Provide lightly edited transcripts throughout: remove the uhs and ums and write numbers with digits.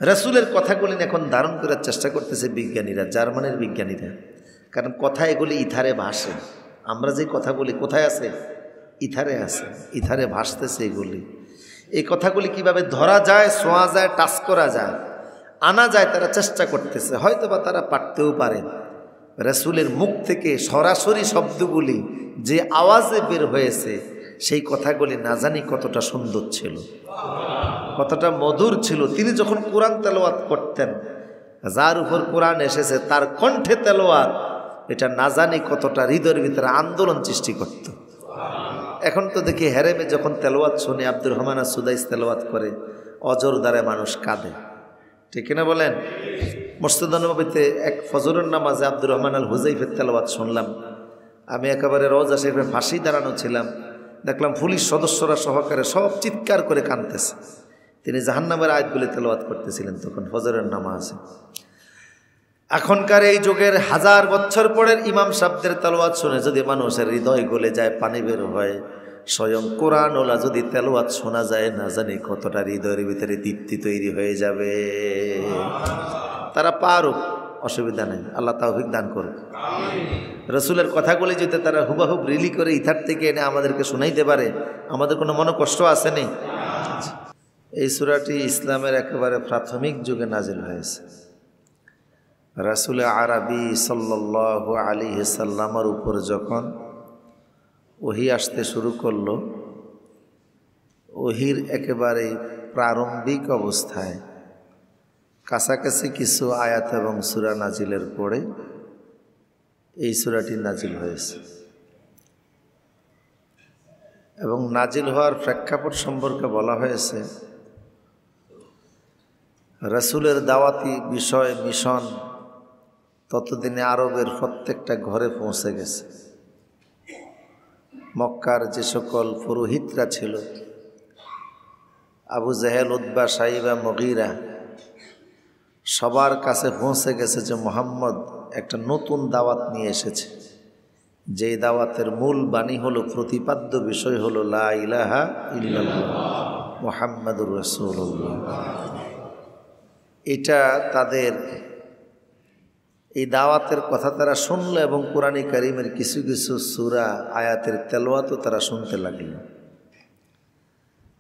রাসূলের কথাগুলি এখন ধারণ করার চেষ্টা করতেছে বিজ্ঞানীরা, জার্মানির বিজ্ঞানীরা। কারণ কথা এগুলি ইথারে ভাসে। আমরা যে কথা বলি কোথায় আছে? ইথারে আছে, ইথারে ভাসতেছে এগুলি। এই কথাগুলি কিভাবে ধরা যায়, ছোঁয়া যায়, টাচ করা যায়, আনা যায়, তারা চেষ্টা করতেছে। হয়তো বা তারা পারতেও পারে। রাসূলের মুখ থেকে সরাসরি শব্দগুলি যে আওয়াজে বের হয়েছে, সেই কথাগুলি না জানি কতটা সুন্দর ছিল, কতটা মধুর ছিল। তিনি যখন কোরআন তেলাওয়াত করতেন, যার উপর কোরআন এসেছে তার কণ্ঠে তেলাওয়াত, এটা না জানি কতটা হৃদয়ের ভিতরে আন্দোলন সৃষ্টি করত। এখন তো দেখি হেরেমে যখন তেলাওয়াত শুনে, আব্দুর রহমান সুদাইস তেলাওয়াত করে, অজর দ্বারা মানুষ কাঁদে। ঠিক না বলেন? মসজিদ নববীতে এক ফজরের নামাজে আব্দুর রহমান আল হুজাইফের তেলাওয়াত শুনলাম। আমি একেবারে রওজা শরীফের ফাঁসি দাঁড়ানো ছিলাম, দেখলাম পুলিশ সদস্যরা সহকারে সব চিৎকার করে কাঁদতেছে। তিনি জাহান্নামের আয়াতগুলি তেলাওয়াত করতেছিলেন তখন ফজরের নামাজে। এখনকার এই যুগের 1000 বছর পরের ইমাম সাহেবদের তেলাওয়াত শুনে যদি মানুষের হৃদয় গলে যায়, পানি বের হয়, স্বয়ং কোরআন ওলা যদি তেলাওয়াত শোনা যায়, না জানি কতটা হৃদয়ের ভিতরে তৃপ্তি তৈরি হয়ে যাবে। তারা পারুক, অসুবিধা নেই, আল্লাহ তাওফিক দান করুক। রাসূলের কথাগুলি যদি তারা হুবাহুব রিলি করে ইথার থেকে এনে আমাদেরকে শোনাইতে পারে, আমাদের কোনো মনে কষ্ট আসেনি। এই সূরাটি ইসলামের একেবারে প্রাথমিক যুগে নাজিল হয়েছে। রাসূল আরবি সাল্লাল্লাহু আলাইহি সাল্লামের উপর যখন ওহী আসতে শুরু করল, ওহীর একেবারে প্রারম্ভিক অবস্থায় কাছাকাছি কিছু আয়াত এবং সূরা নাজিলের পরে এই সূরাটি নাজিল হয়েছে। এবং নাজিল হওয়ার প্রেক্ষাপট সম্পর্কে বলা হয়েছে, রাসূলের দাওয়াতি বিষয় মিশন ততদিনে আরবের প্রত্যেকটা ঘরে পৌঁছে গেছে। মক্কার যে সকল পুরোহিতরা ছিল, আবু জেহেল, উতবা, সাইবা, মুগীরা, সবার কাছে পৌঁছে গেছে যে মুহাম্মদ একটা নতুন দাওয়াত নিয়ে এসেছে। যেই দাওয়াতের মূল বাণী হলো, প্রতিপাদ্য বিষয় হলো লা ইলাহা ইল্লাল্লাহ মুহাম্মাদুর রাসূলুল্লাহ। এটা তাদের এই দাওয়াতের কথা তারা শুনল এবং কোরআনে কারীমের কিছু কিছু সূরা আয়াতের তেলাওয়াতও তারা শুনতে লাগল।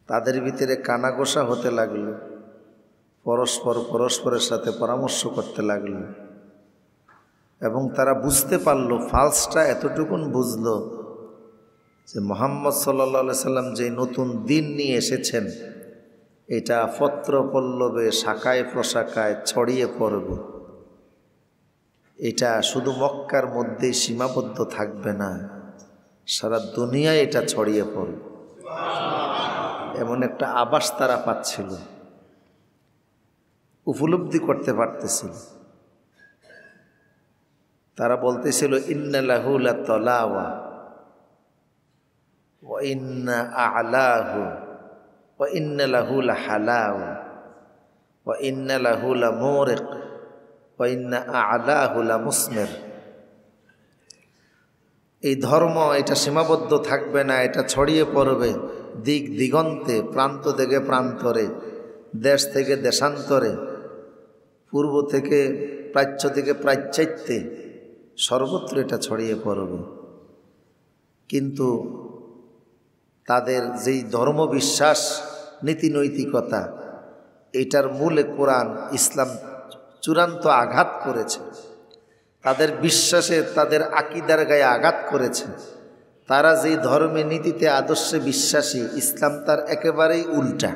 তাদের ভিতরে কানাঘোষা হতে লাগলো, পরস্পরের সাথে পরামর্শ করতে লাগলো। এবং তারা বুঝতে পারল, ফালসটা এতটুকুন বুঝলো যে মুহাম্মদ সাল্লাল্লাহু আলাইহি সাল্লাম যে নতুন দিন নিয়ে এসেছেন, এটা পত্র পল্লবে, শাখায় প্রশাখায় ছড়িয়ে পড়বে। এটা শুধু মক্কার মধ্যে সীমাবদ্ধ থাকবে না, সারা দুনিয়ায় এটা ছড়িয়ে পড়বে, এমন একটা আভাস তারা পাচ্ছিল, উপলব্ধি করতে পারতেছিল। তারা বলতেছিল, ইন্না লাহু লাতালাওয়া ওয়া ইন্না আ'লাহু ওয়া ইন্না লাহু লাহালাওয়া ওয়া ইন্না লাহু লামুরিক ওয়া ইন্না আ'লাহু লামুসমির। এই ধর্ম এটা সীমাবদ্ধ থাকবে না, এটা ছড়িয়ে পড়বে দিক দিগন্তে, প্রান্ত থেকে প্রান্তরে, দেশ থেকে দেশান্তরে, পূর্ব থেকে প্রাচ্য থেকে প্রাচ্যাত্যে, সর্বত্র এটা ছড়িয়ে পড়বে। কিন্তু তাদের যেই ধর্মবিশ্বাস, নীতি নৈতিকতা, এটার মূলে কোরআন ইসলাম চূড়ান্ত আঘাত করেছে। তাদের বিশ্বাসে, তাদের আকীদার গায়ে আঘাত করেছে। তারা যেই ধর্মে, নীতিতে, আদর্শে বিশ্বাসী, ইসলাম তার একেবারেই উল্টা।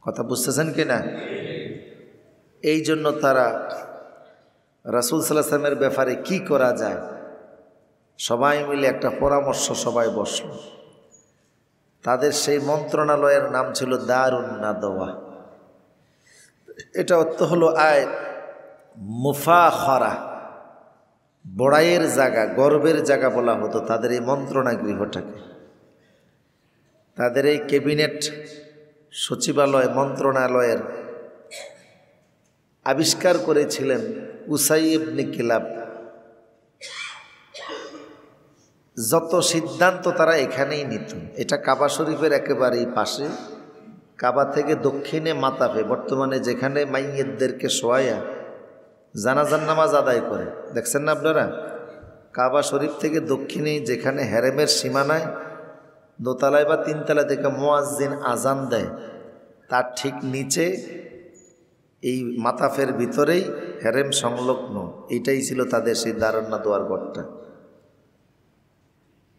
কথা বুঝতেছেন কি না? এই জন্য তারা রাসূল সাল্লাল্লাহু আলাইহি ওয়াসাল্লামের ব্যাপারে কি করা যায়, সবাই মিলে একটা পরামর্শ সবাই বসল। তাদের সেই মন্ত্রণালয়ের নাম ছিল দারুন নাদওয়া। এটা অর্থ হলো মুফাখরা, বড়াইয়ের জায়গা, গর্বের জায়গা বলা হতো তাদের এই মন্ত্রণা গৃহটাকে। তাদের এই ক্যাবিনেট, সচিবালয়, মন্ত্রণালয়ের আবিষ্কার করেছিলেন উসাই ইবনে কিলাব। যত সিদ্ধান্ত তারা এখানেই নিত। এটা কাবা শরীফের একেবারেই পাশে, কাবা থেকে দক্ষিণে মাতাফে, বর্তমানে যেখানে মাইয়েতদেরকে শোয়াইয়া জানাজার নামাজ আদায় করে, দেখছেন না আপনারা? কাবা শরীফ থেকে দক্ষিণে যেখানে হেরেমের সীমানায় দোতলায় বা তিনতলা থেকে মুয়াজ্জিন আজান দেয়, তার ঠিক নিচে এই মাতাফের ভিতরেই হেরেম সংলগ্ন। এইটাই ছিল তাদের সেই দারুন্না দোয়ার ঘরটা।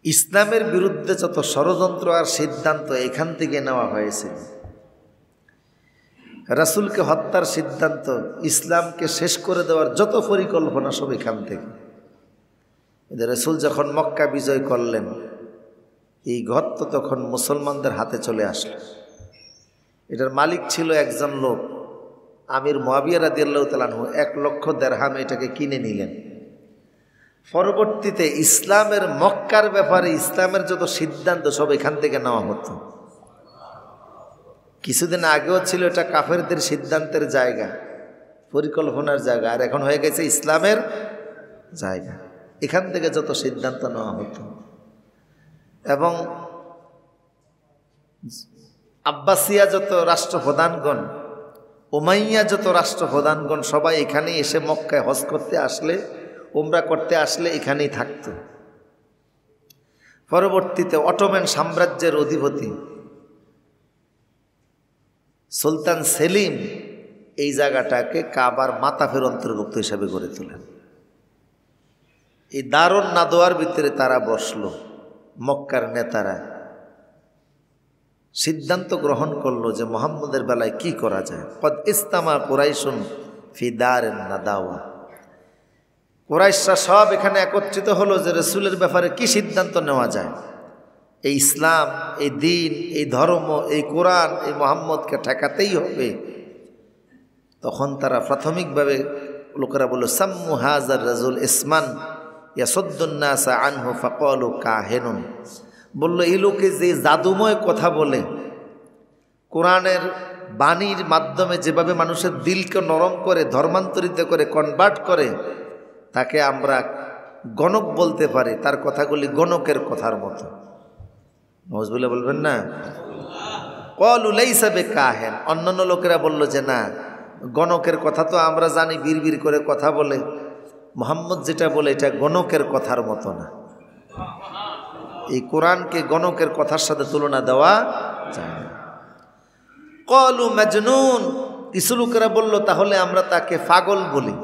ইসলামের বিরুদ্ধে যত ষড়যন্ত্র আর সিদ্ধান্ত এখান থেকে নেওয়া হয়েছিল। রাসূলকে হত্যার সিদ্ধান্ত, ইসলামকে শেষ করে দেওয়ার যত পরিকল্পনা সব এখান থেকে। রাসূল যখন মক্কা বিজয় করলেন, এই ঘর তো তখন মুসলমানদের হাতে চলে আসলো। এটার মালিক ছিল একজন লোক, আমির মুআবিয়া রাদিয়াল্লাহু তাআলা আনহু। 1 লক্ষ দিরহাম এটাকে কিনে নিলেন। পরবর্তীতে ইসলামের মক্কার ব্যাপারে ইসলামের যত সিদ্ধান্ত সব এখান থেকে নেওয়া হতো। কিছুদিন আগেও ছিল এটা কাফেরদের সিদ্ধান্তের জায়গা, পরিকল্পনার জায়গা, আর এখন হয়ে গেছে ইসলামের জায়গা। এখান থেকে যত সিদ্ধান্ত নেওয়া হতো। এবং আব্বাসিয়া যত রাষ্ট্রপ্রধানগণ, উমাইয়া যত রাষ্ট্রপ্রধানগণ সবাই এখানেই এসে মক্কায় হজ করতে আসলে, উমরা করতে আসলে এখানেই থাকত। পরবর্তীতে অটোম্যান সাম্রাজ্যের অধিপতি সুলতান সেলিম এই জায়গাটাকে কাবার মাতাফের অন্তর্ভুক্ত হিসাবে গড়ে তোলেন। এই দারুন নাদোয়ার ভিতরে তারা বসল, মক্কার নেতারা সিদ্ধান্ত গ্রহণ করলো যে মুহাম্মদের বেলায় কি করা যায়। কদ ইস্তামা কুরাইশুন ফি দারিন নাদাওয়া, কুরাইশরা সব এখানে একত্রিত হলো যে রাসূলের ব্যাপারে কি সিদ্ধান্ত নেওয়া যায়। এই ইসলাম, এই দিন, এই ধর্ম, এই কোরআন, এই মুহাম্মদকে ঠেকাতেই হবে। তখন তারা প্রাথমিকভাবে লোকেরা বলল, সাম্মু হাজার রাজুল ইসমান ইয়াসুদ্দুন নাসা আনহু ফাকালু কাহিনুন। বলল, এই লোকে যে জাদুময় কথা বলে, কোরআনের বাণীর মাধ্যমে যেভাবে মানুষের দিলকে নরম করে, ধর্মান্তরিত করে, কনভার্ট করে, তাকে আমরা গণক বলতে পারি। তার কথাগুলি গণকের কথার মতো। নাউযুবিল্লাহ বলবেন না? ক্বালু লাইসা বিকাহিন। অন্যান্য লোকেরা বলল যে না, গণকের কথা তো আমরা জানি, বিড়বিড় করে কথা বলে। মুহাম্মদ যেটা বলে এটা গণকের কথার মতো না। এই কোরআনকে গণকের কথার সাথে তুলনা দেওয়া যায় না। ক্বালু মাজনুন। কিছু লোকেরা বলল তাহলে আমরা তাকে পাগল বলি।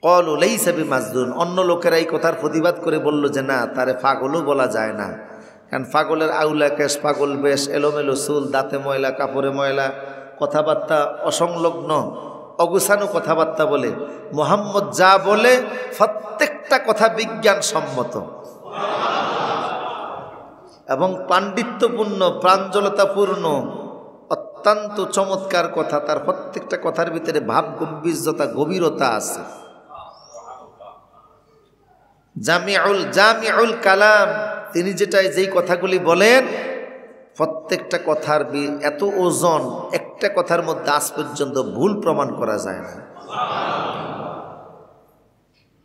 ক্বালু লাইসা বিমাজনুন। অন্য লোকেরা এই কথার প্রতিবাদ করে বলল যে না, তারে পাগলও বলা যায় না, কারণ পাগলের আউলা কেশ, পাগল বেশ, এলোমেলো চুল, দাঁতে ময়লা, কাপড়ে ময়লা, কথাবার্তা অসংলগ্ন, অগুছানো কথাবার্তা বলে। মুহাম্মদ যা বলে প্রত্যেকটা কথা বিজ্ঞানসম্মত এবং পাণ্ডিত্যপূর্ণ, প্রাঞ্জলতাপূর্ণ, অত্যন্ত চমৎকার কথা। তার প্রত্যেকটা কথার ভিতরে ভাব গম্ভীর্যতা, গভীরতা আছে। জামিউল কালাম, তিনি যেই কথাগুলি বলেন প্রত্যেকটা কথার এত ওজন, একটা কথার মধ্যে আজ পর্যন্ত ভুল প্রমাণ করা যায় না।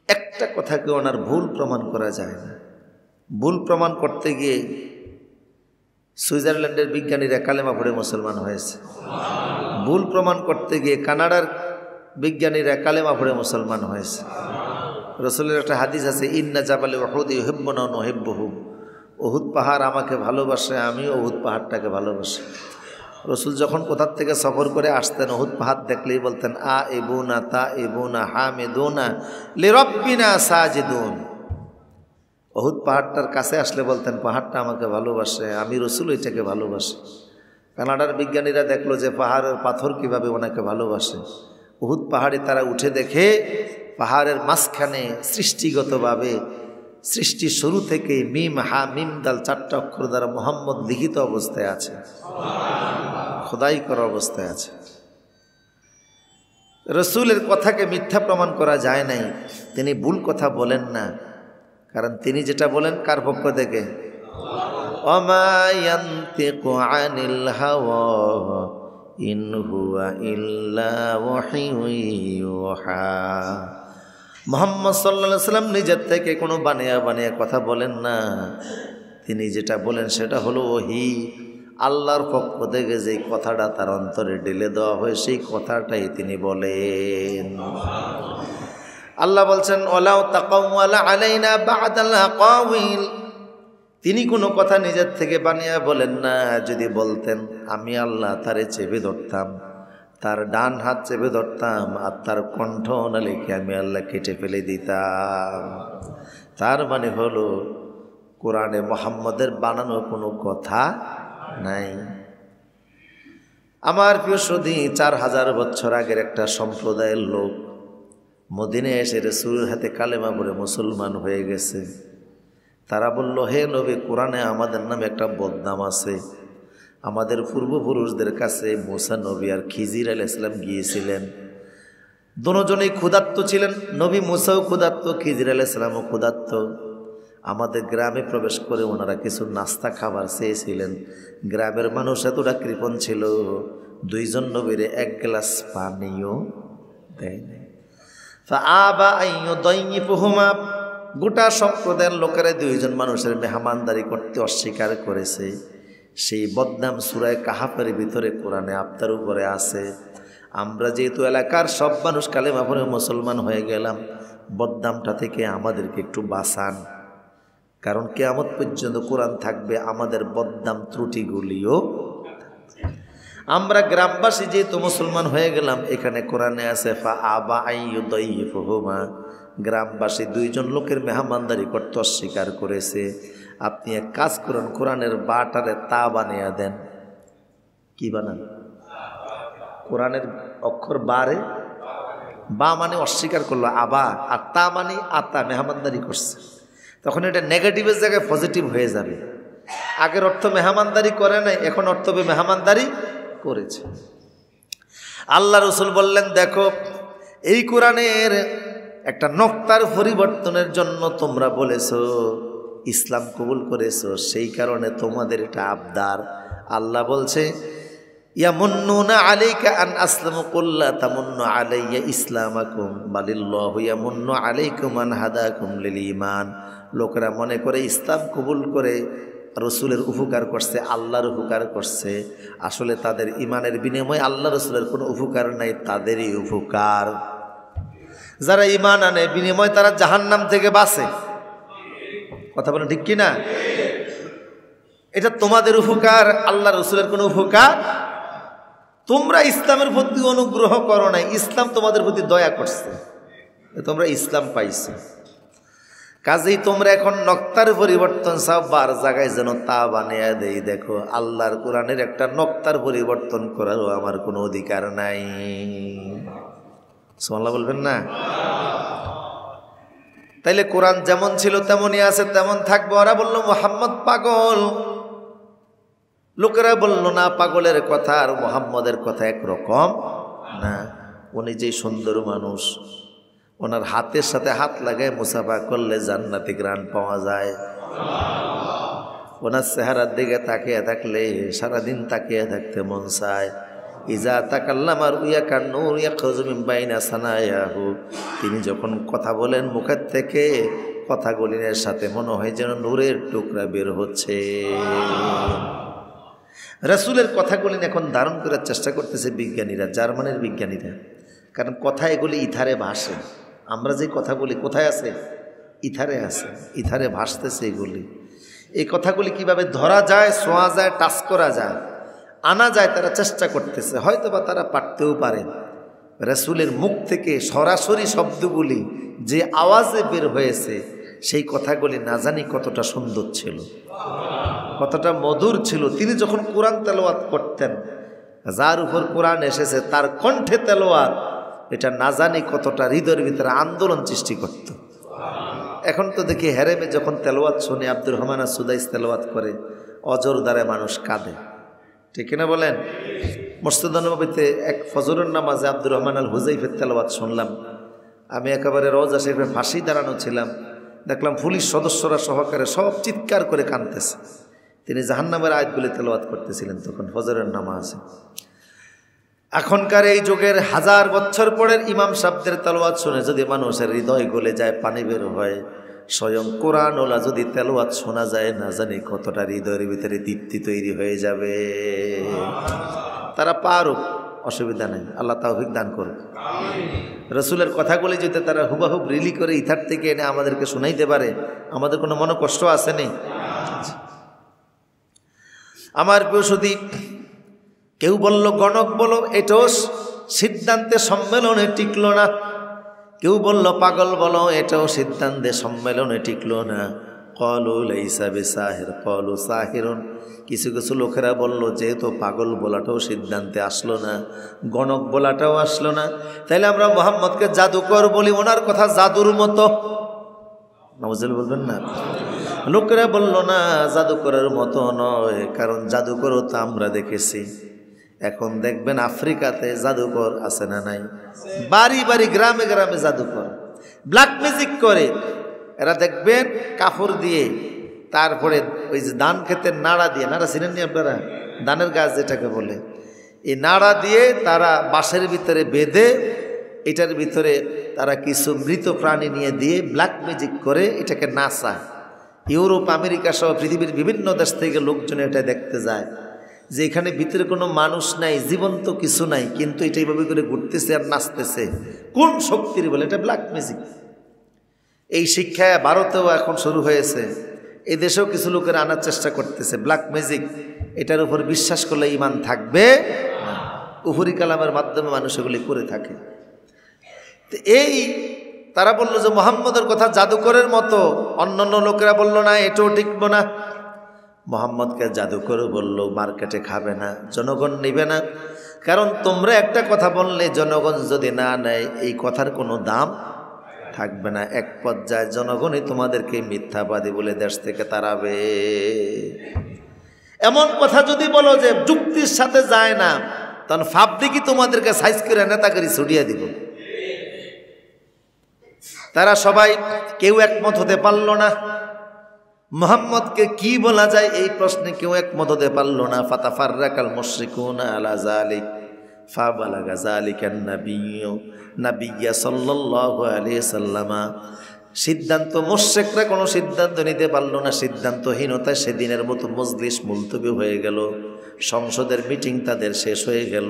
একটা কথাকে ওনার ভুল প্রমাণ করা যায় না। ভুল প্রমাণ করতে গিয়ে সুইজারল্যান্ডের বিজ্ঞানীরা কালেমা পড়ে মুসলমান হয়েছে। ভুল প্রমাণ করতে গিয়ে কানাডার বিজ্ঞানীরা কালেমা পড়ে মুসলমান হয়েছে। রাসূলের একটা হাদিস আছে, ইন্না জাবালে উহুদ ইউহিব্বুনা ওয়া নুহিব্বুহু। উহুদ পাহাড় আমাকে ভালোবাসে, আমিও উহুদ পাহাড়টাকে ভালোবাসি। রাসূল যখন কোথার থেকে সফর করে আসতেন, উহুদ পাহাড় দেখলেই বলতেন, আ ইবুনা তা ইবুনা হামিদুনা লিরাব্বিনা সাজিদুন। উহুদ পাহাড়টার কাছে আসলে বলতেন, পাহাড়টা আমাকে ভালোবাসে, আমি রাসূল এটাকে ভালোবাসি। কানাডার বিজ্ঞানীরা দেখলো যে পাহাড়ের পাথর কিভাবে ওনাকে ভালোবাসে। উহুদ পাহাড়ে তারা উঠে দেখে পাহাড়ের মাঝখানে সৃষ্টিগতভাবে, সৃষ্টি শুরু থেকে মিম হা মিম দাল 4টা অক্ষর দ্বারা মুহাম্মদ লিখিত অবস্থায় আছে, খোদাই করা অবস্থায় আছে। রাসূলের কথাকে মিথ্যা প্রমাণ করা যায় নাই। তিনি ভুল কথা বলেন না, কারণ তিনি যেটা বলেন কার পক্ষ থেকে? ওমা ইয়ানতিকু আনিল হাওয়া ইন হুয়া ইল্লা ওয়াহিয়ুন ইউহা। মুহাম্মদ সাল্লাল্লাহু আলাইহি ওয়াসাল্লাম নিজের থেকে কোনো বানিয়ে কথা বলেন না। তিনি যেটা বলেন সেটা হলো ওহী। আল্লাহর পক্ষ থেকে যেই কথাটা তার অন্তরে ঢেলে দেওয়া হয় সেই কথাটাই তিনি বলেন। আল্লাহ বলছেন ওয়ালাউ তাকাওয়ালা আলাইনা বা'দাল আকাওয়িল, তিনি কোনো কথা নিজের থেকে বানিয়ে বলেন না। যদি বলতেন আমি আল্লাহ তারে চেপে ধরতাম, তার ডান হাত চেপে ধরতাম আর তার কণ্ঠ নালিকে আমি আল্লাহ কেটে ফেলে দিতাম। তার মানে হলো কোরআনে মুহাম্মদের বানানো কোনো কথা নাই। আমার প্রিয় সুধী, 4000 বছর আগের একটা সম্প্রদায়ের লোক মদিনায় এসে রাসূলের হাতে কালেমা পড়ে মুসলমান হয়ে গেছে। তারা বলল, হে নবী, কোরআনে আমাদের নামে একটা বদনাম আছে। আমাদের পূর্বপুরুষদের কাছে মুসা নবী আর খিজির আলাইহিস সালাম গিয়েছিলেন, দুজনেই ক্ষুধার্ত ছিলেন। নবী মুসাও ক্ষুধার্ত, খিজির আলাইহিস সালামও ক্ষুধার্ত। আমাদের গ্রামে প্রবেশ করে ওনারা কিছু নাস্তা খাবার চেয়েছিলেন। গ্রামের মানুষ এতটা কৃপণ ছিল, 2 জন নবীর 1 গ্লাস পানিও দেয় নাই। ফাআবা আইয়ুদাইয়িফুহুমা, গোটা সম্প্রদায়ের লোকেরা 2 জন মানুষের মেহমানদারি করতে অস্বীকার করেছে। সেই বদনাম সূরা কাহাফের ভিতরে কোরআনে আপনার উপরে আছে। আমরা যেহেতু এলাকার সব মানুষ কালেমা পড়ে মুসলমান হয়ে গেলাম, বদনামটা থেকে আমাদেরকে একটু বাঁচান, কারণ কিয়ামত পর্যন্ত কোরআন থাকবে, আমাদের বদনাম ত্রুটিগুলিও। আমরা গ্রামবাসী যেহেতু মুসলমান হয়ে গেলাম, এখানে কোরআনে আছে ফাআবা আইয়ুদাইয়িফুহুমা, গ্রামবাসী 2 জন লোকের মেহমানদারি করতে অস্বীকার করেছে। আপনি এক কাজ করুন, কোরআনের বাটারে তা বানিয়ে দেন। কি বানান? কোরআনের অক্ষর বারে বা মানে অস্বীকার করলো আবা, আর তা মানে আতা, মেহমানদারি করছে। তখন এটা নেগেটিভের জায়গায় পজিটিভ হয়ে যাবে। আগের অর্থ মেহমানদারি করে নাই, এখন অর্থ হবে মেহমানদারি করেছে। আল্লাহ রাসূল বললেন, দেখো এই কোরআনের একটা নক্তার পরিবর্তনের জন্য তোমরা বলেছো ইসলাম কবুল করেছো, সেই কারণে তোমাদের এটা আবদার। আল্লাহ বলছে ইয়ামুন্নুনা আলাইকা আন আসলামু কুল লা তামুন্নু আলাইয়া ইসলামাকুম বালিল্লাহু ইয়ামুন্নু আলাইকুম আন হাদাকুম লিল ঈমান। লোকেরা মনে করে ইসলাম কবুল করে রসুলের উপকার করছে, আল্লাহর উপকার করছে। আসলে তাদের ইমানের বিনিময়ে আল্লাহ রসুলের কোনো উপকার নাই, তাদেরই উপকার। যারা ইমান আনে বিনিময় তারা জাহান্নাম থেকে বাঁচে। কথা বলেন ঠিক কিনা? এটা তোমাদের উপকার, আল্লাহ রসুলের কোনো উপকার। তোমরা ইসলামের প্রতি অনুগ্রহ করো নাই, ইসলাম তোমাদের প্রতি দয়া করছে, তোমরা ইসলাম পাইছো। কাজেই তোমরা এখন নক্তার পরিবর্তন চাও, বার জায়গায় যেন তা বানিয়ে দেই। দেখো আল্লাহর কোরআনের একটা নক্তার পরিবর্তন করারও আমার কোনো অধিকার নাই। সুবহানাল্লাহ বলবেন না? তাইলে কোরআন যেমন ছিল তেমনই আছে, তেমন থাকবে। ওরা বলল মুহাম্মদ পাগল, লোকেরা বলল না, পাগলের কথা আর মুহাম্মদের কথা একরকম না। উনি যে সুন্দর মানুষ, ওনার হাতের সাথে হাত লাগায় মুসাফা করলে জান্নাতি ঘ্রাণ পাওয়া যায়। ওনার চেহারার দিকে তাকিয়ে থাকলে সারাদিন তাকিয়ে থাকতে মন চায়। ইজা তাকাল্লামা রুইয়া নূর ইয়াখরুজু মিন বাইনা সানায়াহু, তিনি যখন কথা বলেন মুখের থেকে কথাগুলির সাথে মনে হয় যেন নূরের টুকরা বের হচ্ছে। রাসূলের কথাগুলি এখন ধারণ করার চেষ্টা করতেছে বিজ্ঞানীরা, জার্মানির বিজ্ঞানীরা। কারণ কথা এগুলি ইথারে ভাসে। আমরা যে কথা বলি কোথায় আছে? ইথারে আছে, ইথারে ভাসতেছে এগুলি। এই কথাগুলি কিভাবে ধরা যায়, ছোঁয়া যায়, টাচ করা যায়, আনা যায়, তারা চেষ্টা করতেছে। হয়তো বা তারা পারতেও পারে। রাসূলের মুখ থেকে সরাসরি শব্দগুলি যে আওয়াজে বের হয়েছে, সেই কথাগুলি না জানি কতটা সুন্দর ছিল, কতটা মধুর ছিল। তিনি যখন কোরআন তেলাওয়াত করতেন, যার উপর কোরআন এসেছে তার কণ্ঠে তেলাওয়াত, এটা না জানি কতটা হৃদয়ের ভিতরে আন্দোলন সৃষ্টি করত। এখন তো দেখি হেরেমে যখন তেলাওয়াত শুনে, আব্দুর রহমান সুদাইস তেলাওয়াত করে, অজর দ্বারা মানুষ কাঁদে। ঠিক কিনা বলেন? মসজিদ নববীতে এক ফজরের নামাজে আব্দুর রহমান আল হুজাইফের তেলাওয়াত শুনলাম। আমি একেবারে রওজা শরীফে ফাঁসি দাঁড়ানো ছিলাম, দেখলাম পুলিশ সদস্যরা সহকারে সব চিৎকার করে কাঁদতেছে। তিনি জাহান্নামের আয়াতগুলি তেলাওয়াত করতেছিলেন তখন ফজরের নামাজে। এখনকার এই যুগের 1000 বছর পরের ইমাম সাহেবদের তেলাওয়াত শুনে যদি মানুষের হৃদয় গলে যায়, পানি বের হয়, স্বয়ং কোরআন ওলা যদি তেলাওয়াত শোনা যায়, না জানি কতটা হৃদয়ের ভিতরে তৃপ্তি তৈরি হয়ে যাবে। তারা পারুক, অসুবিধা নেই, আল্লাহ তাওফিক দান করুক। রসুলের কথাগুলি যদি তারা হুবাহুব রিলি করে ইথার থেকে এনে আমাদেরকে শোনাইতে পারে, আমাদের কোনো মনে কষ্ট আছে নেই। আমার প্রিয় সুধী, কেউ বলল গণক বলো, এটাও সিদ্ধান্তে সম্মেলনে টিকলো না। কেউ বলল পাগল বলো, এটাও সিদ্ধান্তে সম্মেলনে টিকলো না। কলু লাইসা বিসাহির কলু সাহিরুন। কিছু কিছু লোকেরা বলল যেহেতু পাগল বলাটাও সিদ্ধান্তে আসলো না, গণক বলাটাও আসলো না, তাইলে আমরা মুহাম্মদকে জাদুকর বলি, ওনার কথা জাদুর মতো। নাউজুবিল্লাহ বলবেন না। লোকেরা বলল না, জাদুকরের মতো নয়, কারণ জাদুকরও তো আমরা দেখেছি। এখন দেখবেন আফ্রিকাতে জাদুকর আছে না নাই? বাড়ি বাড়ি গ্রামে গ্রামে জাদুকর, ব্ল্যাক ম্যাজিক করে। এরা দেখবেন কাপড় দিয়ে, তারপরে ওই যে ধান ক্ষেতের নাড়া দিয়ে, নাড়া চিনেননি আপনারা? ধানের গাছ যেটাকে বলে, এই নাড়া দিয়ে তারা বাঁশের ভিতরে বেঁধে, এটার ভিতরে তারা কিছু মৃত প্রাণী নিয়ে দিয়ে ব্ল্যাক ম্যাজিক করে এটাকে নাচায়। ইউরোপ, আমেরিকা সহ পৃথিবীর বিভিন্ন দেশ থেকে লোকজন এটা দেখতে যায়, যে এখানে ভিতরে কোনো মানুষ নাই, জীবন্ত কিছু নাই, কিন্তু এটা এইভাবে করে ঘুরতেছে আর নাচতেছে। কোন শক্তির বলে? এটা ব্ল্যাক ম্যাজিক। এই শিক্ষা ভারতেও এখন শুরু হয়েছে, এই দেশেও কিছু লোকের আনার চেষ্টা করতেছে। ব্ল্যাক ম্যাজিক, এটার উপর বিশ্বাস করলে ঈমান থাকবে না। কুফরি কালামের মাধ্যমে মানুষ এগুলি করে থাকে। তো এই তারা বলল যে মুহাম্মদের কথা জাদুকরের মতো। অন্যান্য লোকেরা বলল না, এটাও টিকবো না। মুহাম্মদকে জাদুকর বলল, মার্কেটে খাবে না, জনগণ নেবে না। কারণ তোমরা একটা কথা বললে জনগণ যদি না নেয়, এই কথার কোনো দাম থাকবে না। এক পর্যায়ে জনগণই তোমাদেরকে মিথ্যাবাদী বলে দেশ থেকে তাড়াবে। এমন কথা যদি বলো যে যুক্তির সাথে যায় না, তখন ফাবদিকি তোমাদেরকে সাইজ করে নেতাগিরি ছড়িয়ে দিব। তারা সবাই কেউ একমত হতে পারল না। মুহাম্মদকে কি বলা যায় এই প্রশ্নে কেউ একমত হতে পারল না। ফাতাফাররাকাল মুশরিকুনা আলা যালিক ফাবালাগা যালিকান নাবিয়্যা সাল্লাল্লাহু আলাইহি সাল্লামা। সিদ্ধান্ত, মুশরিকরা কোনো সিদ্ধান্ত নিতে পারল না। সিদ্ধান্তহীনতায় সেদিনের মতো মজলিস মুলতবি হয়ে গেল। সংসদের মিটিং তাদের শেষ হয়ে গেল,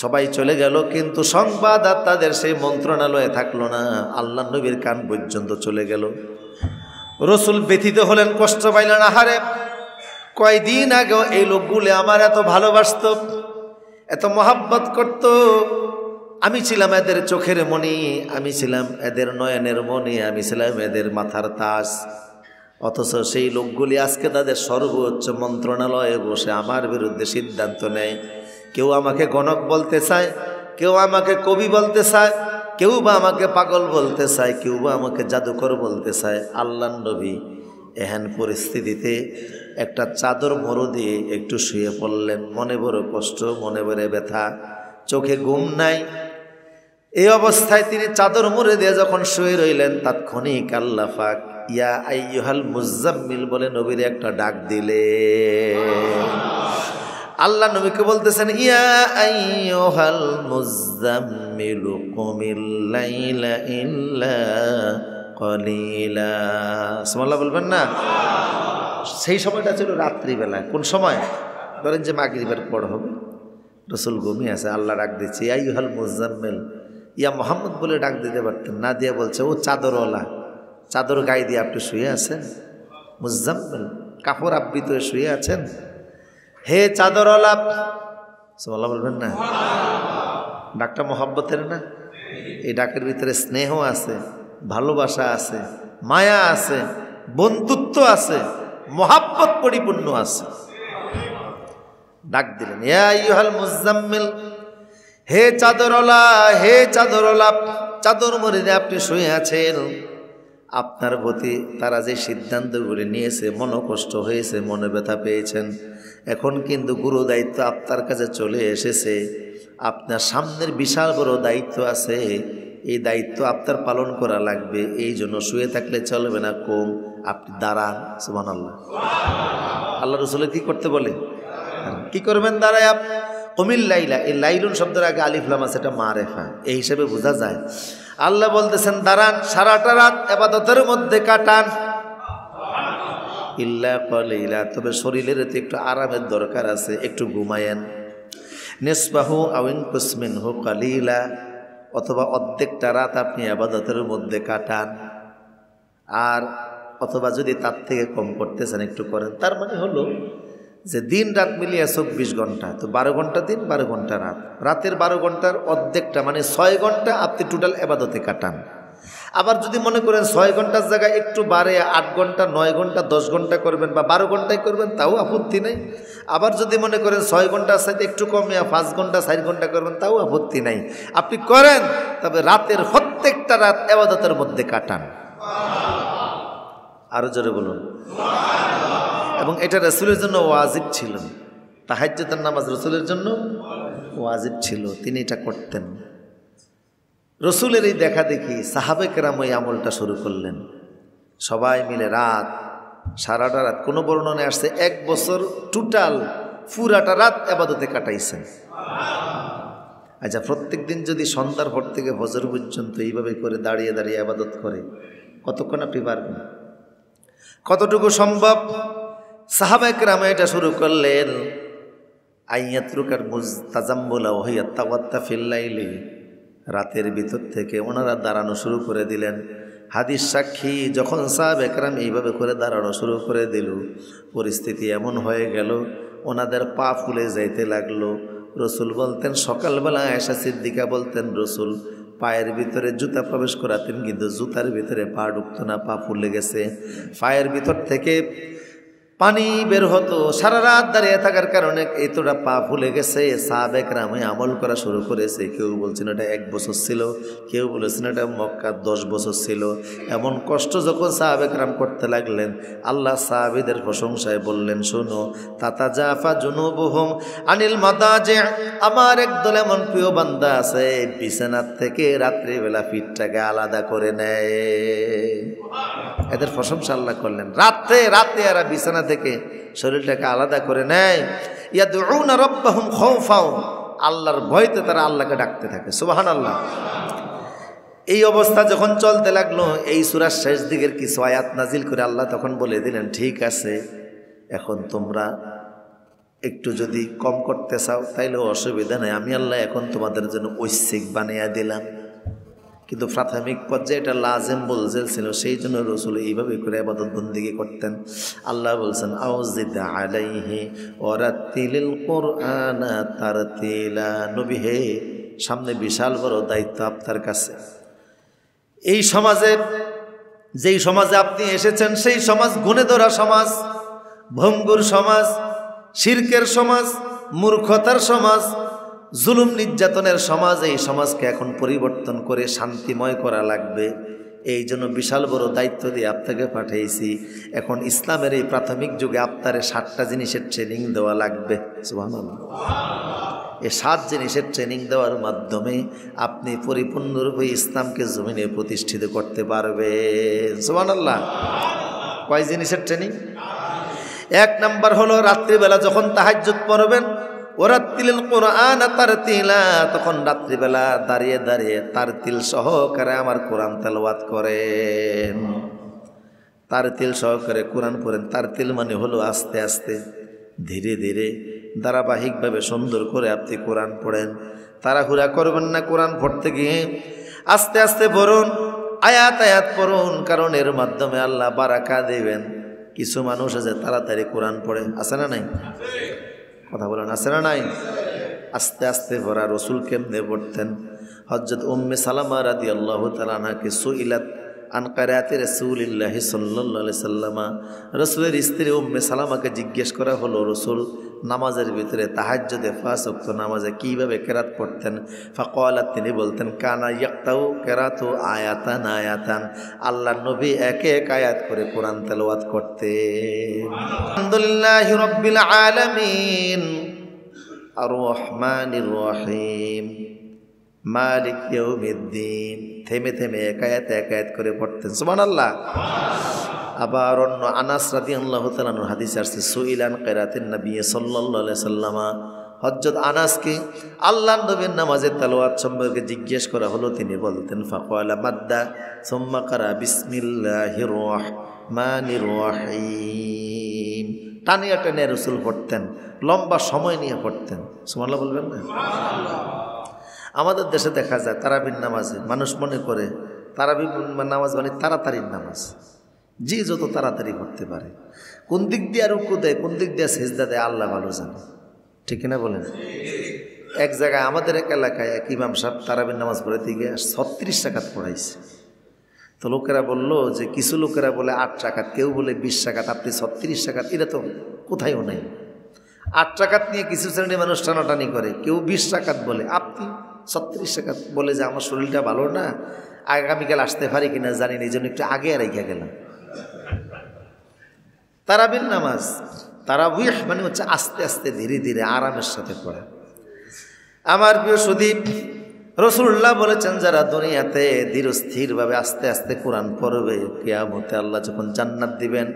সবাই চলে গেল, কিন্তু সংবাদ আর তাদের সেই মন্ত্রণালয়ে থাকলো না। আল্লাহ নবীর কান পর্যন্ত চলে গেল। রসুল ব্যথিত হলেন, কষ্ট পাইলেন। আহারে, কয়দিন আগেও এই লোকগুলো আমার এত ভালোবাসত, এত মহাব্বত করত। আমি ছিলাম এদের চোখের মণি, আমি ছিলাম এদের নয়নের মণি, আমি ছিলাম এদের মাথার তাজ। অথচ সেই লোকগুলি আজকে তাদের সর্বোচ্চ মন্ত্রণালয়ে বসে আমার বিরুদ্ধে সিদ্ধান্ত নেয়। কেউ আমাকে গণক বলতে চায়, কেউ আমাকে কবি বলতে চায়, কেউ বা আমাকে পাগল বলতে চায়, কেউ বা আমাকে জাদুকর বলতে চায়। আল্লাহর নবী এহেন পরিস্থিতিতে একটা চাদর মোড়ো দিয়ে একটু শুয়ে পড়লেন। মনে বড় কষ্ট, মনে বড় ব্যথা, চোখে ঘুম নাই। এই অবস্থায় তিনি চাদর মুড়ে দিয়ে যখন শুয়ে রইলেন, তাৎক্ষণিক আল্লাহ পাক ইয়া আইয়ুহাল মুজাম্মিল বলে নবীর একটা ডাক দিলে। আল্লাহ নবীকে বলতেছেন, ইয়া আইয়ুহাল মুজাম্মিল কুমিল লাইলা ইল্লা কলিলা। সুবহানাল্লাহ বলবেন না? সেই সময়টা ছিল রাত্রিবেলা। কোন সময়? ধরেন যে মাগরিবের পর হবে, রসুল ঘুমিয়ে আছে, আল্লাহ ডাক দিচ্ছে ইয়া আইয়ুহাল মুজাম্মিল। ইয়া মোহাম্মদ বলে ডাক দিতে পারতেন, না দিয়ে বলছে ও চাদরওয়ালা, চাদর গায়ে দিয়ে আপনি শুয়ে আছেন। মুজাম্মিল, কাপড় আবৃত হয়ে শুয়ে আছেন। হে চাদরওয়ালা, সুবহানাল্লাহ বলবেন না? ডাকটা মহব্বতের না? এই ডাকের ভিতরে স্নেহ আছে, ভালোবাসা আছে, মায়া আছে, বন্ধুত্ব আছে, মহাব্বত পরিপূর্ণ আছে। ডাক দিলেন, ইয়া আইয়ুহাল মুজাম্মিল, হে চাদরওয়ালা, হে চাদরওয়ালা, চাদর মুড়ে দিয়ে আপনি শুয়ে আছেন। আপনার প্রতি তারা যে সিদ্ধান্তগুলি নিয়েছে, মনোকষ্ট হয়েছে, মনে ব্যথা পেয়েছেন। এখন কিন্তু গুরু দায়িত্ব আপনার কাছে চলে এসেছে। আপনার সামনের বিশাল বড় দায়িত্ব আছে, এই দায়িত্ব আপনার পালন করা লাগবে। এই জন্য শুয়ে থাকলে চলবে না, কম আপনি দাঁড়ান। সুবহানাল্লাহ। আল্লাহ রসুল কি করতে বলে? কি করবেন? দাঁড়ায় কুমিল লাইলা। এই লাইলুন শব্দের আগে আলিফ লাম আছে, এটা মারেফা, এই হিসেবে বোঝা যায়। আল্লাহ বলতেছেন দাঁড়ান, সারাটা রাত ইবাদতের মধ্যে কাটান। ইল্লা কলিলা, তবে শরীরের একটু আরামের দরকার আছে, একটু ঘুমায়েন। নিসবাহু আও ইনকুস মিনহু কালিলা, অথবা অর্ধেকটা রাত আপনি ইবাদতের মধ্যে কাটান, আর অথবা যদি তার থেকে কম করতেছেন একটু করেন। তার মানে হলো যে দিন রাত মিলিয়ে 24 ঘন্টা, তো 12 ঘন্টা দিন 12 ঘন্টা রাত, রাতের 12 ঘন্টার অর্ধেকটা মানে 6 ঘন্টা আপনি টোটাল ইবাদতে কাটান। আবার যদি মনে করেন 6 ঘন্টার জায়গায় একটু বাড়ে 8 ঘন্টা 9 ঘন্টা 10 ঘন্টা করবেন বা 12 ঘন্টায় করবেন, তাও আপত্তি নেই। আবার যদি মনে করেন 6 ঘন্টার সাথে একটু কমে 5 ঘন্টা 4 ঘন্টা করবেন, তাও আপত্তি নাই, আপনি করেন। তবে রাতের প্রত্যেকটা রাত ইবাদতের মধ্যে কাটান। আরো জোরে বলুন। এবং এটা রাসূলের জন্য ওয়াজিব ছিল, তাহাজ্জুদের নামাজ রাসূলের জন্য ওয়াজিব ছিল, তিনি এটা করতেন। রসুলের এই দেখা দেখি সাহাবে কেরাম ওই আমলটা শুরু করলেন, সবাই মিলে রাত, সারাটা রাত। কোনো বর্ণনায় আসছে 1 বছর টোটাল পুরাটা রাত ইবাদতে কাটাইছেন। আচ্ছা, প্রত্যেক দিন যদি সন্ধ্যার পর থেকে ফজর পর্যন্ত এইভাবে করে দাঁড়িয়ে দাঁড়িয়ে ইবাদত করে, কতক্ষণ আপনি পারবেন? কতটুকু সম্ভব? সাহাবে কেরাম এটা শুরু করলেন। আইয়াতরুকার মুজতাজাম্মুলা ওয়া তাওয়াত্তা ফিল লাইলি, রাতের ভিতর থেকে ওনারা দাঁড়ানো শুরু করে দিলেন। হাদিস সাক্ষী, যখন সাহাবে কেরাম এইভাবে করে দাঁড়ানো শুরু করে দিল, পরিস্থিতি এমন হয়ে গেল ওনাদের পা ফুলে যাইতে লাগলো। রসুল বলতেন, সকালবেলা আয়েশা সিদ্দিকা বলতেন রসুল পায়ের ভিতরে জুতা প্রবেশ করাতেন, কিন্তু জুতার ভিতরে পা ঢুকতো না, পা ফুলে গেছে। পায়ের ভিতর থেকে পানি বের হতো, সারা রাত দাঁড়িয়ে থাকার কারণে এতটা পা ফুলে গেছে। সাহাবে কেরামে আমল করা শুরু করেছে। কেউ বলছেন এটা 1 বছর ছিল, কেউ বলেছেন এটা মক্কা 10 বছর ছিল। এমন কষ্ট যখন সাহাবে কেরাম করতে লাগলেন, আল্লাহ সাহাবীদের প্রশংসায় বললেন, শোনো, তাতাজাফা জুনুবুহুম আনিল মাদাজি, আমার একদল এমন প্রিয় বান্দা আছে বিছানার থেকে রাত্রিবেলা পিঠটাকে আলাদা করে নেয়। এদের প্রশংসা আল্লাহ করলেন। রাতে রাতে এরা বিছানা থেকে শরীরটাকে আলাদা করে নেয়। ইয়াদউনা রাব্বাহুম খাউফাও, আল্লাহর ভয়তে তারা আল্লাহকে ডাকতে থাকে। সুবহানাল্লাহ। এই অবস্থা যখন চলতে লাগলো, এই সূরার শেষ দিকের কিছু আয়াত নাজিল করে আল্লাহ তখন বলে দিলেন, ঠিক আছে, এখন তোমরা একটু যদি কম করতে চাও তাইলে অসুবিধা নেই, আমি আল্লাহ এখন তোমাদের জন্য ঐচ্ছিক বানিয়ে দিলাম। কিন্তু প্রাথমিক পর্যায়ে এটা লাজেম বলজেল ছিল, সেই জন্য রসুল এইভাবে করে ইবাদত বন্দেগী করতেন। আল্লাহ বলছেন, আউজিদ আলাইহি ওয়ারাতিলিল কুরআনা তারতিলা, নবী হে, সামনে বিশাল বড় দায়িত্ব আপনার কাছে। এই সমাজে, যেই সমাজে আপনি এসেছেন, সেই সমাজ গুণে ধরা সমাজ, ভঙ্গুর সমাজ, শিরকের সমাজ, মূর্খতার সমাজ, জুলুম নির্যাতনের সমাজ। এই সমাজকে এখন পরিবর্তন করে শান্তিময় করা লাগবে। এই জন্য বিশাল বড় দায়িত্ব দিয়ে আপনাকে পাঠিয়েছি। এখন ইসলামের এই প্রাথমিক যুগে আপনারে 7টা জিনিসের ট্রেনিং দেওয়া লাগবে। সুবহানাল্লাহ। এই 7 জিনিসের ট্রেনিং দেওয়ার মাধ্যমে আপনি পরিপূর্ণরূপে ইসলামকে জমিনে প্রতিষ্ঠিত করতে পারবেন। সুবহানাল্লাহ। কয় জিনিসের ট্রেনিং? 1 নাম্বার হলো রাত্রিবেলা যখন তাহাজ্জুদ পড়বেন, ওয়ারাতিলিল কুরআন তারতিলা, তখন রাত্রিবেলা দাঁড়িয়ে দাঁড়িয়ে তারতিল সহকারে আমার কোরআন তেলাওয়াত করেন। তারতিল সহকারে কোরআন পড়েন। তারতিল মানে হলো আস্তে আস্তে, ধীরে ধীরে, ধারাবাহিকভাবে সুন্দর করে আপনি কোরআন পড়েন। তাড়াহুড়া করবেন না কোরআন পড়তে গিয়ে, আস্তে আস্তে পড়ুন, আয়াত আয়াত পড়ুন, কারণ এর মাধ্যমে আল্লাহ বারাকা দেবেন। কিছু মানুষ আছে তাড়াতাড়ি কোরআন পড়ে, আছে না নাই? কথা বলেন, আছে না নাই? আস্তে আস্তে পড়া। রসুল কেমনে পড়তেন? হযরত উম্মে সালামা রাদিয়াল্লাহু তাআলা আনহাকে সুইলাত আন কিরাআতি রাসূলিল্লাহি সাল্লাল্লাহু আলাইহি সাল্লাম, রসুলের স্ত্রী উম্মে সালামাকে জিজ্ঞেস করা হলো, রসুল নামাজের ভিতরে তাহাজ্জুদে 5 ওয়াক্ত নামাজে কিভাবে কেরাত পড়তেন? ফাকালাত, তিনি বলতেন, কানা ইয়াক্তাউ কেরাতু আয়াতান আয়াতান, আল্লাহর নবী এক এক আয়াত করে কোরআন তেলাওয়াত করতেন। আলহামদুলিল্লাহি রাব্বিল আলামিন আর রহমানির রহিম মালিক ইয়াউমিদ্দিন, থেমে থেমে এক আয়াত করে পড়তেন। সুবহানাল্লাহ। আবার অন্য আনাস রাদিয়াল্লাহু তাআলা আনহু হাদিসে আসছে, সুইলান কিরাতিন নবী সাল্লাল্লাহু আলাইহি সাল্লাম, হযরত আনাসকে আল্লাহর নবীর নামাজের তেলাওয়াত সম্পর্কে জিজ্ঞেস করা হলো, তিনি বলতেন ফাকালা মাদ্দা সুম্মা কারা বিসমিল্লাহির রহমানির রহিম। টানিয়া টানিয়া রাসূল পড়তেন, লম্বা সময় নিয়ে পড়তেন। সুবহানাল্লাহ বলবেন না? আমাদের দেশে দেখা যায় তারাবির নামাজে মানুষ মনে করে তারাবি নামাজ মানে তাড়াতাড়ির নামাজ, যে যত তাড়াতাড়ি পড়তে পারে, কোন দিক দিয়ে রুকু দেয়, কোন দিক দিয়ে সেজদা দেয় আল্লাহ ভালো জানে, ঠিক কিনা বলেন? এক জায়গায় আমাদের এক এলাকায় এক ইমাম সাহেব তারাবির নামাজ পড়াতে গিয়ে 36 রাকাত পড়াইছে। তো লোকেরা বললো যে কিছু লোকেরা বলে 8 রাকাত, কেউ বলে 20 রাকাত, আপনি 36 রাকাত, এটা তো কোথায়ও নাই। 8 রাকাত নিয়ে কিছু শ্রেণীর মানুষ টানাটানি করে, কেউ 20 রাকাত বলে, আপনি 36 রাকাত বলে যে আমার শরীরটা ভালো না, আগামীকাল আসতে পারি কিনা জানি না, এই জন্য একটু আগে রেখে গেলাম। তারাবির নামাজ, তারাবিহ মানে হচ্ছে আস্তে আস্তে ধীরে ধীরে আরামের সাথে পড়া। আমার প্রিয় সুদীপ, রাসূলুল্লাহ বলেছেন যারা দুনিয়াতে ধীরস্থিরভাবে আস্তে আস্তে কোরআন পড়বে, কিয়ামতে আল্লাহ যখন জান্নাত দিবেন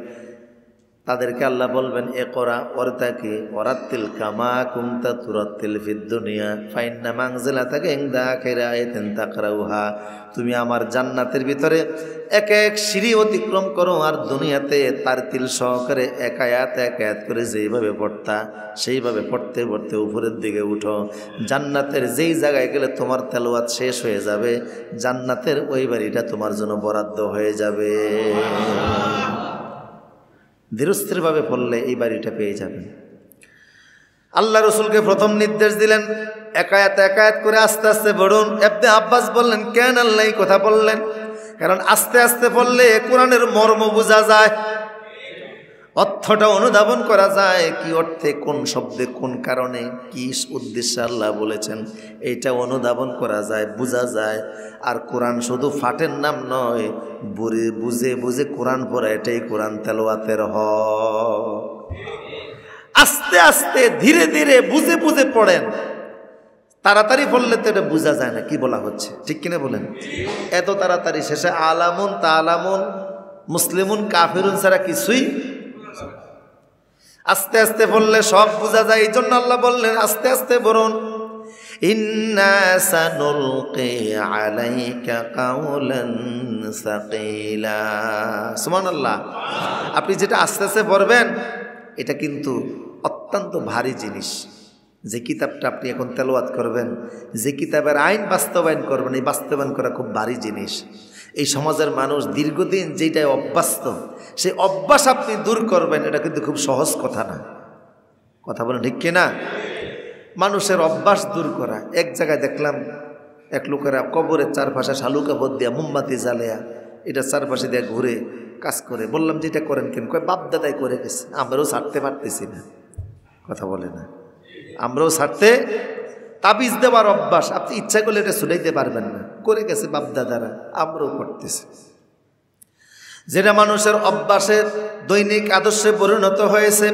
তাদেরকে আল্লাহ বলবেন ইকরা ওয়ারতাকি ওয়ারাতিল কামা কুনতা তুরাতিল ফিদ দুনিয়া ফাইন্না মানজিলাতাকা ইনদা আখিরাতিন তাকরাউহা। তুমি আমার জান্নাতের ভিতরে এক এক সিঁড়ি অতিক্রম করো, আর দুনিয়াতে তারতিল সহকারে এক আয়াত করে যেইভাবে পড়তা সেইভাবে পড়তে পড়তে উপরের দিকে উঠো। জান্নাতের যেই জায়গায় গেলে তোমার তেলাওয়াত শেষ হয়ে যাবে, জান্নাতের ওই বাড়িটা তোমার জন্য বরাদ্দ হয়ে যাবে। ধীরস্থিরভাবে পড়লে এই বাড়িটা পেয়ে যাবেন। আল্লাহ রসুলকে প্রথম নির্দেশ দিলেন এক আয়াত করে আস্তে আস্তে পড়ুন। ইবনে আব্বাস বললেন কেন আল্লাহ এই কথা বললেন? কারণ আস্তে আস্তে পড়লে কোরআনের মর্ম বোঝা যায়, অর্থটা অনুধাবন করা যায়, কি অর্থে কোন শব্দে কোন কারণে কি উদ্দেশ্যে আল্লাহ বলেছেন এইটা অনুধাবন করা যায়, বোঝা যায়। আর কোরআন শুধু ফাটের নাম নয়, বুঝে বুঝে কোরআন পড়া এটাই কোরআন তেলাওয়াতের হক। আস্তে আস্তে ধীরে ধীরে বুঝে বুঝে পড়েন, তাড়াতাড়ি পড়লে তো এটা বোঝা যায় না কি বলা হচ্ছে, ঠিক কিনা বলেন? এত তাড়াতাড়ি শেষে আলামুন তালামুন মুসলিমুন কাফিরুন ছাড়া কিছুই। আস্তে আস্তে পড়লে সব বোঝা যায়, এই জন্য আল্লাহ বললেন আস্তে আস্তে পড়ুন। ইন্না সানুলকি আলাইকা কাওলান সাকিলা। সুবহানাল্লাহ। আপনি যেটা আস্তে আস্তে পড়বেন এটা কিন্তু অত্যন্ত ভারী জিনিস। যে কিতাবটা আপনি এখন তেলাওয়াত করবেন, যে কিতাবের আইন বাস্তবায়ন করবেন, এই বাস্তবায়ন করা খুব ভারী জিনিস। এই সমাজের মানুষ দীর্ঘদিন যেটাই অভ্যস্ত, সেই অভ্যাস আপনি দূর করবেন, এটা কিন্তু খুব সহজ কথা না। কথা বলেন ঠিক কিনা? মানুষের অভ্যাস দূর করা। এক জায়গায় দেখলাম এক লোকেরা কবরের চারপাশে শালু কাপড় দিয়া মোমবাতি জ্বালিয়া এটা চারপাশে দিয়ে ঘুরে কাজ করে। বললাম যে এটা করেন কেন? কয় বাপ দাদাই করে গেছে, আমরাও ছাড়তে পারতেছি না। কথা বলে না, আমরাও ছাড়তে। তাবিজ দেওয়ার অভ্যাস আপনি ইচ্ছা করলে এটা ছুটাইতে পারবেন না, করে গেছে বাপ দাদারা, আমরাও করতেছি। যেটা মানুষের অভ্যাসের দৈনিক আদর্শে পরিণত হয়েছে,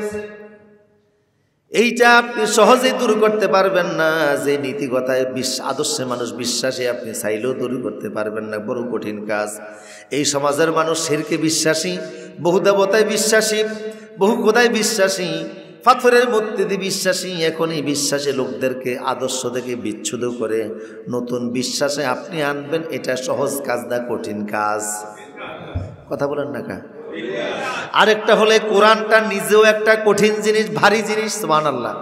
এইটা আপনি সহজেই দূর করতে পারবেন না। যে নীতিগতায় আদর্শে মানুষ বিশ্বাসী, আপনি চাইলেও দূর করতে পারবেন না, বড় কঠিন কাজ। এই সমাজের মানুষ শিরকে বিশ্বাসী, বহু দেবতায় বিশ্বাসী, বহু খোদায় বিশ্বাসী, পাথরের মূর্তিতে বিশ্বাসী। এখন এই বিশ্বাসী লোকদেরকে আদর্শ থেকে বিচ্ছুত করে নতুন বিশ্বাসে আপনি আনবেন, এটা সহজ কাজ না, কঠিন কাজ। কথা বলেন না কা? আরেকটা হলে কোরআনটা নিজেও একটা কঠিন জিনিস, ভারী জিনিস। সুবহানাল্লাহ।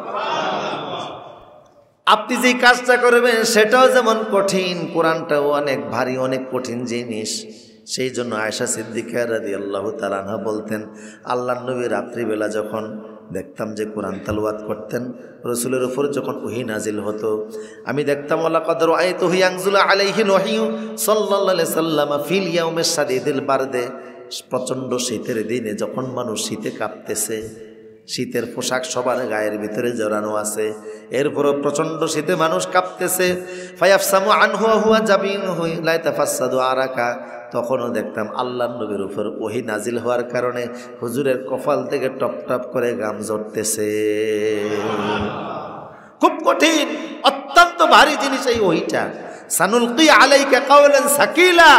আপনি যে কাজটা করবেন সেটাও যেমন কঠিন, কোরআনটাও অনেক ভারী, অনেক কঠিন জিনিস। সেই জন্য আয়েশা সিদ্দিকা রাদিয়াল্লাহু তাআলা আনহা বলতেন, আল্লাহর নবী রাত্রিবেলা যখন দেখতাম যে কোরআন তেলাওয়াত করতেন, রসুলের উপর যখন ওহী নাজিল হতো, আমি দেখতাম ওয়ালাকাদ রাআইতুহু ইয়ানজিলু আলাইহিল ওয়াহয়ু সাল্লাল্লাহু আলাইহি সাল্লাম ফিল ইয়াউমিস শাদীদিল বারদে। প্রচণ্ড শীতের দিনে যখন মানুষ শীতে কাঁপতেছে, শীতের পোশাক সবার গায়ের ভিতরে জড়ানো আছে, এরপরও প্রচণ্ড শীতে মানুষ কাঁপতেছে। ফায়াফসামু আনহু হুয়া জাবিনহু লা তাফাসসাদু আরাকা। তখনও দেখতাম আল্লাহর নবীর উপর ওহী নাজিল হওয়ার কারণে হুজুরের কপাল থেকে টপ টপ করে ঘাম ঝরতেছে। খুব কঠিন, অত্যন্ত ভারী জিনিস এই ওহীটা। সানুলকি আলাইকা কাওলান সাকিলা,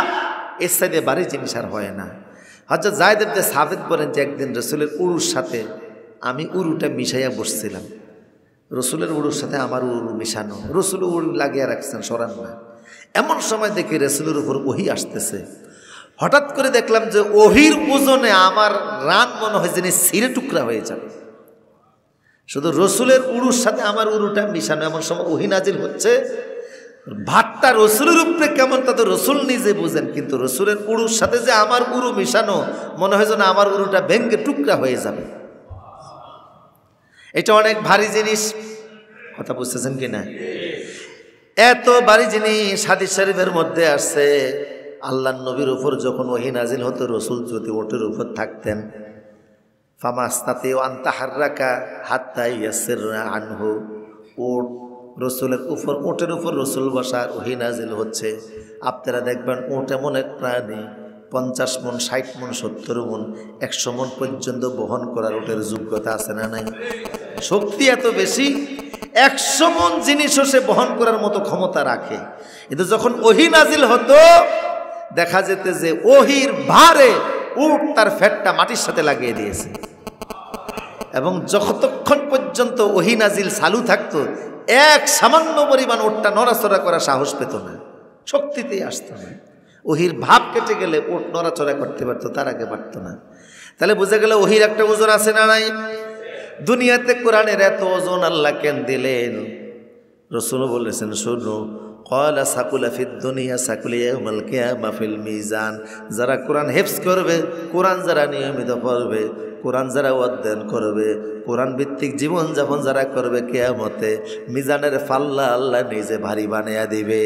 এর সাথে ভারী জিনিস আর হয় না। হযরত যায়েদ ইবনে সাবিত বলেন যে একদিন রাসূলের উরুর সাথে আমি উরুটা মিশাইয়া বসছিলাম। রসুলের উড়ুর সাথে আমার উড়ু মিশানো, রসুল উড়ু লাগিয়ে রাখছেন, সরান না। এমন সময় দেখি রসুলের উপর ওহি আসতেছে। হঠাৎ করে দেখলাম যে ওহির ওজনে আমার রান মনে হয় যেন ছিঁড়ে টুকরা হয়ে যাবে। শুধু রসুলের উড়ুর সাথে আমার উড়ুটা মিশানো। এমন সময় ওহি নাজিল হচ্ছে, ভাতটা রসুলের উপরে কেমন তা তো রসুল নিজে বুঝেন, কিন্তু রসুলের উড়ুর সাথে যে আমার উড়ু মিশানো, মনে হয় যেন আমার উড়ুটা ভেঙ্গে টুকরা হয়ে যাবে। এটা অনেক ভারী জিনিস, কথা বুঝতেছেন কিনা? এত ভারী জিনিস হাদিস শরীফের মধ্যে আসছে, আল্লাহর নবীর উপর যখন ওহী নাজিল হতো, রসুল যদি ওটের উপর থাকতেন, ফামাস্তাতিউ আন তাহাররাকা হাত্তা ইয়াসিররা আনহু, ওট রসুলের উপর, ওটের উপর রসুল বসার ওহী নাজিল হচ্ছে। আপনারা দেখবেন ওট এমন এক প্রাণী, 50 মণ, 60 মণ, 70 মণ, 100 মণ পর্যন্ত বহন করার ওটের যোগ্যতা আছে না নাই? শক্তি এত বেশি, 100 মণ জিনিসও সে বহন করার মতো ক্ষমতা রাখে। কিন্তু যখন ওহী নাজিল হতো, দেখা যেত যে ওহির ভারে উট তার ফ্যাটটা মাটির সাথে লাগিয়ে দিয়েছে, এবং যতক্ষণ পর্যন্ত ওহী নাজিল চালু থাকতো, এক সামান্য পরিমাণ উটটা নড়াচড়া করার সাহস পেত না, শক্তিতেই আসতো না। ওহির ভাব কেটে গেলে উট নড়াচড়া করতে পারতো, তার আগে পারতো না। তাহলে বুঝে গেল ওহির একটা ওজন আছে না নাই? দুনিয়াতে কোরআনের এত ওজন আল্লাহ কেন দিলেন? রসুল বলেছেন, শোনো, ক্বালা সাকুলা ফিদ দুনিয়া সাকুলা ইয়াউমাল কিয়ামা ফিল মিজান। যারা কোরআন হেফজ করবে, কোরআন যারা নিয়মিত পড়বে, কোরআন যারা অধ্যয়ন করবে, কোরআন ভিত্তিক জীবনযাপন যারা করবে, কিয়ামতে মিজানের পাল্লা আল্লাহ নিজে ভারী বানিয়ে দিবে।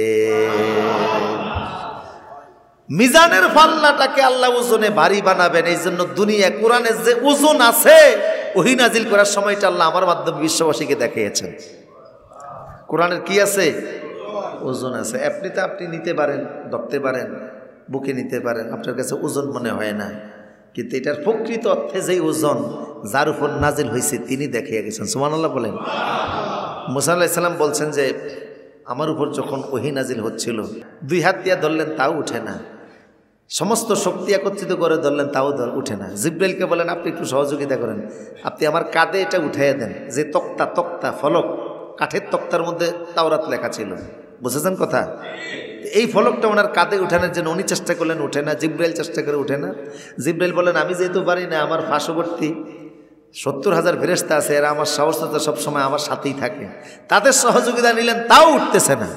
মিজানের পাল্লাটাকে আল্লাহ ওজনে ভারী বানাবেন। এই জন্য দুনিয়া কোরআনের যে ওজন আছে, ওহী নাজিল করার সময়টা আল্লাহ আমার মাধ্যমে বিশ্ববাসীকে দেখিয়েছেন। কোরআনের কি আছে? ওজন আছে। এমনিতে আপনি নিতে পারেন, ধরতে পারেন, বুকে নিতে পারেন, আপনার কাছে ওজন মনে হয় না, কিন্তু এটার প্রকৃত অর্থে যেই ওজন, যার উপর নাজিল হয়েছে তিনি দেখিয়ে গেছেন। সুবহানাল্লাহ বলেন। মুসা আলাইহিস সালাম বলছেন যে আমার উপর যখন ওহী নাজিল হচ্ছিল, 2 হাত দিয়ে ধরলেন তাও উঠে না, সমস্ত শক্তি একত্রিত করে ধরলেন তাও উঠে না। জিবরাইলকে বলেন আপনি একটু সহযোগিতা করেন, আপনি আমার কাঁধে এটা উঠাইয়া দেন। যে তক্তা ফলক, কাঠের তক্তার মধ্যে তাওরাত লেখা ছিল, বুঝেছেন কথা? এই ফলকটা ওনার কাঁধে উঠানোর জন্য উনি চেষ্টা করলেন, উঠে না। জিবরাইল চেষ্টা করে, উঠে না। জিবরাইল বলেন আমি যেহেতু পারি না, আমার পার্শ্ববর্তী 70,000 ফেরেশতা আছে, এরা আমার সাহসতা সবসময় আমার সাথেই থাকে, তাদের সহযোগিতা নিলেন, তাও উঠতেছে না।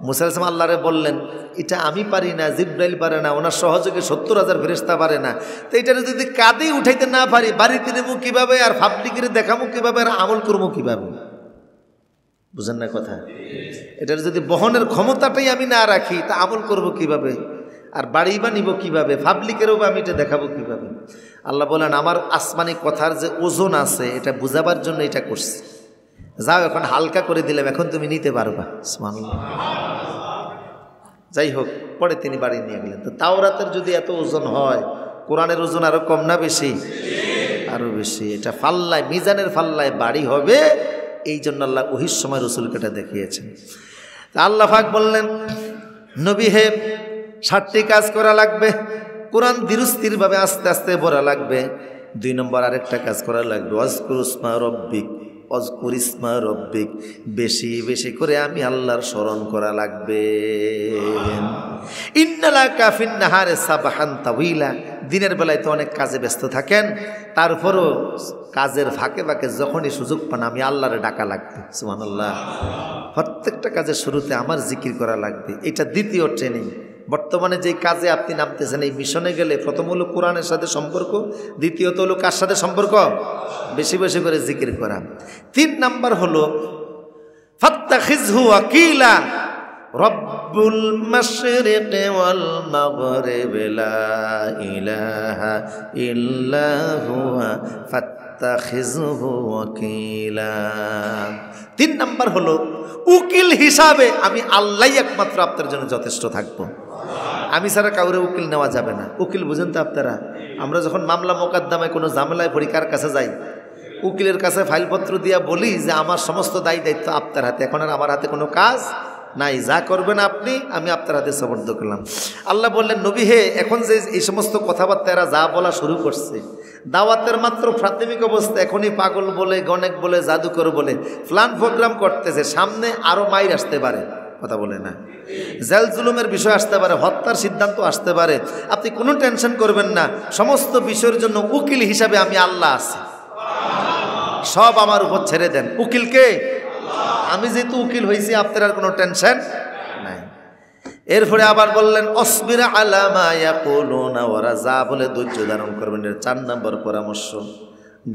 মুসা আলাইহিস সালাম আল্লাহরে বললেন এটা আমি পারি না, জিবরাইল পারে না, ওনার সহযোগে 70,000 ফেরেশতা পারে না, তো এটা যদি কাঁধেই উঠাইতে না পারি, বাড়িতে নেবো কীভাবে, আর পাবলিকের দেখাবো কীভাবে, আর আমল করবো কীভাবে? বুঝেন না কথা? এটার যদি বহনের ক্ষমতাটাই আমি না রাখি, তা আমল করব কিভাবে, আর বাড়ি বা নিব কীভাবে, পাবলিকেরও বা আমি এটা দেখাবো কীভাবে? আল্লাহ বলেন আমার আসমানি কথার যে ওজন আছে, এটা বুঝাবার জন্য এটা করছি। যাও এখন হালকা করে দিলাম, এখন তুমি নিতে পারবা। সুবহানাল্লাহ। যাই হোক, পরে তিনি বাড়ি নিয়ে গেলেন। তো তাওরাতের যদি এত ওজন হয়, কোরআনের ওজন আরো কম না বেশি? আরো বেশি। এটা ফাল্লায়, মিজানের ফাল্লায় বাড়ি হবে। এই জন্য আল্লাহ ওহির সময় রসুলকে এটা দেখিয়েছেন। তা আল্লাহ পাক বললেন নবী হে, 7টি কাজ করা লাগবে। কোরআন ধীরস্থিরভাবে আস্তে আস্তে পড়া লাগবে। 2 নম্বর আরেকটা কাজ করা লাগবে, ওয়াজকুর ইসমা রব্বিক, ওয়াজকুর ইসমা রব্বিক, বেশি বেশি করে আমি আল্লাহর স্মরণ করা লাগবে। ইন্নালাকা ফিন নাহারে সাবহান তাওয়িলা, দিনের বেলায় তো অনেক কাজে ব্যস্ত থাকেন, তারপরও কাজের ফাঁকে ফাঁকে যখনই সুযোগ পান আমি আল্লাহরে ডাকা লাগবে। সুবহানাল্লাহ। প্রত্যেকটা কাজের শুরুতে আমার জিকির করা লাগবে। এটা দ্বিতীয় ট্রেনিং। বর্তমানে যেই কাজে আপনি নামতেছেন, এই মিশনে গেলে প্রথম হলো কোরআনের সাথে সম্পর্ক, দ্বিতীয়ত হলো কার সাথে সম্পর্ক? বেশি বেশি করে জিকির করা। 3 নাম্বার হলো ফাত্তাখিযহু ওয়াকিলা, রব্বুল মাশরিকি ওয়াল মাগরিবি লা ইলাহা ইল্লা হুয়া ফাত্তাখিযহু ওয়াকিলা। 3 নাম্বার হলো উকিল হিসাবে আমি আল্লাহই একমাত্র আপনার জন্য যথেষ্ট থাকবো। আমি ছাড়া কাউরে উকিল নেওয়া যাবে না। উকিল বুঝেন তো আপনারা? আমরা যখন মামলা মোকদ্দমায় কোনো ঝামেলায় পড়ি, কার কাছে যাই? উকিলের কাছে ফাইলপত্র দিয়া বলি যে আমার সমস্ত দায়ী দায়িত্ব আপনার হাতে, এখন আর আমার হাতে কোনো কাজ নাই, যা করবেন আপনি, আমি আপনার হাতে সুপর্দ করলাম। আল্লাহ বললেন, নবী হে, এখন যে এই সমস্ত কথাবার্তা এরা যা বলা শুরু করছে, দাওয়াতের মাত্র প্রাথমিক অবস্থা, এখনই পাগল বলে, গণেক বলে, জাদুকর বলে প্ল্যান প্রোগ্রাম করতেছে, সামনে আরও মাইর আসতে পারে, কথা বলে না, জেল জুলুমের বিষয় আসতে পারে, হত্যার সিদ্ধান্ত আসতে পারে। আপনি কোনো টেনশন করবেন না, সমস্ত বিষয়ের জন্য উকিল হিসাবে আমি আল্লাহ আছি, সব আমার উপর ছেড়ে দেন। উকিলকে আমি যেহেতু উকিল হয়েছি, আপনার আর কোনো টেনশন নাই। এরপরে আবার বললেন, অসবির আলা মা ইয়াকুলুনা, ওরা যা বলে ধৈর্য ধারণ করবেন। এর 4 নম্বর পরামর্শ,